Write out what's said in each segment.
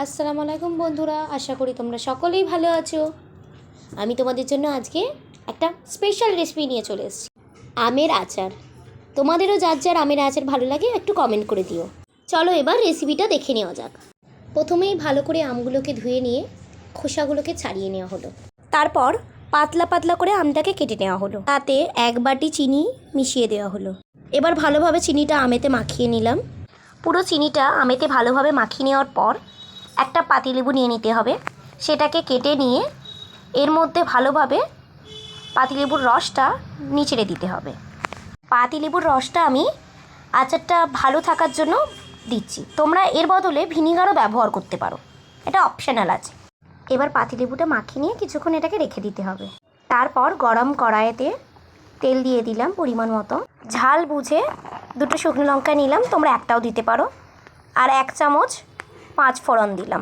আসসালামু আলাইকুম বন্ধুরা, আশা করি তোমরা সকলেই ভালো আছো। আমি তোমাদের জন্য আজকে একটা স্পেশাল রেসিপি নিয়ে চলে এসেছি, আমের আচার। তোমাদেরও যার যার আমের আচার ভালো লাগে একটু কমেন্ট করে দিও। চলো এবার রেসিপিটা দেখে নেওয়া যাক। প্রথমেই ভালো করে আমগুলোকে ধুয়ে নিয়ে খোসাগুলোকে ছাড়িয়ে নেওয়া হলো। তারপর পাতলা পাতলা করে আমটাকে কেটে নেওয়া হলো। তাতে 1 বাটি চিনি মিশিয়ে দেওয়া হলো। এবার ভালোভাবে চিনিটা আমেতে মাখিয়ে নিলাম। পুরো চিনিটা আমেতে ভালোভাবে মাখিয়ে নেওয়ার পর একটা পাতিলেবু নিয়ে নিতে হবে। সেটাকে কেটে নিয়ে এর মধ্যে ভালোভাবে পাতিলেবুর রসটা নিচড়ে দিতে হবে। পাতিলেবুর রসটা আমি আচারটা ভালো থাকার জন্য দিচ্ছি, তোমরা এর বদলে ভিনিগারও ব্যবহার করতে পারো, এটা অপশনাল আছে। এবার পাতিলেবুটা মাখিয়ে নিয়ে কিছুক্ষণ এটাকে রেখে দিতে হবে। তারপর গরম কড়াইতে তেল দিয়ে দিলাম পরিমাণ মতো। ঝাল বুঝে 2টো শুকনো লঙ্কা নিলাম, তোমরা একটাও দিতে পারো। আর 1 চামচ 5 ফোড়ন দিলাম।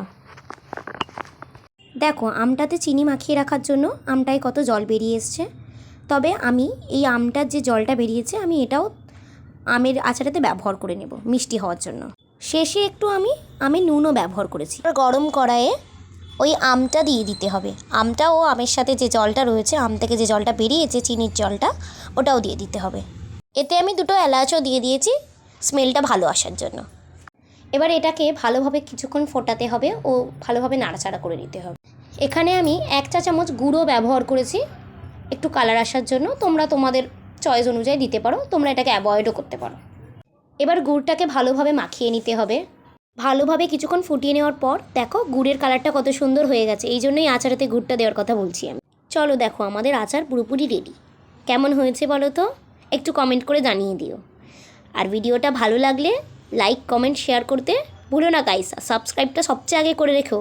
দেখো আমটাতে চিনি মাখিয়ে রাখার জন্য আমটায় কত জল বেরিয়ে এসছে। তবে আমি এই আমটার যে জলটা বেরিয়েছে আমি এটাও আমের আচারেতে ব্যবহার করে নেব মিষ্টি হওয়ার জন্য। শেষে একটু আমি আমের নুনও ব্যবহার করেছি। গরম কড়াইয়ে ওই আমটা দিয়ে দিতে হবে। আমটা ও আমের সাথে যে জলটা রয়েছে, আম থেকে যে জলটা বেরিয়েছে চিনির জলটা, ওটাও দিয়ে দিতে হবে। এতে আমি 2টো এলাচও দিয়ে দিয়েছি স্মেলটা ভালো আসার জন্য। এবার এটাকে ভালোভাবে কিছুক্ষণ ফোটাতে হবে ও ভালোভাবে নাড়াচাড়া করে নিতে হবে। এখানে আমি 1 চা চামচ গুঁড়ো ব্যবহার করেছি একটু কালার আসার জন্য। তোমরা তোমাদের চয়েস অনুযায়ী দিতে পারো, তোমরা এটাকে অ্যাভয়েডও করতে পারো। এবার গুড়টাকে ভালোভাবে মাখিয়ে নিতে হবে। ভালোভাবে কিছুক্ষণ ফুটিয়ে নেওয়ার পর দেখো গুড়ের কালারটা কত সুন্দর হয়ে গেছে। এই জন্যই আচারেতে গুড়টা দেওয়ার কথা বলছি আমি। চলো দেখো আমাদের আচার পুরোপুরি রেডি। কেমন হয়েছে বলো তো, একটু কমেন্ট করে জানিয়ে দিও। আর ভিডিওটা ভালো লাগলে লাইক কমেন্ট শেয়ার করতে ভুলো না গাইস। সাবস্ক্রাইবটা সবচেয়ে আগে করে রেখো।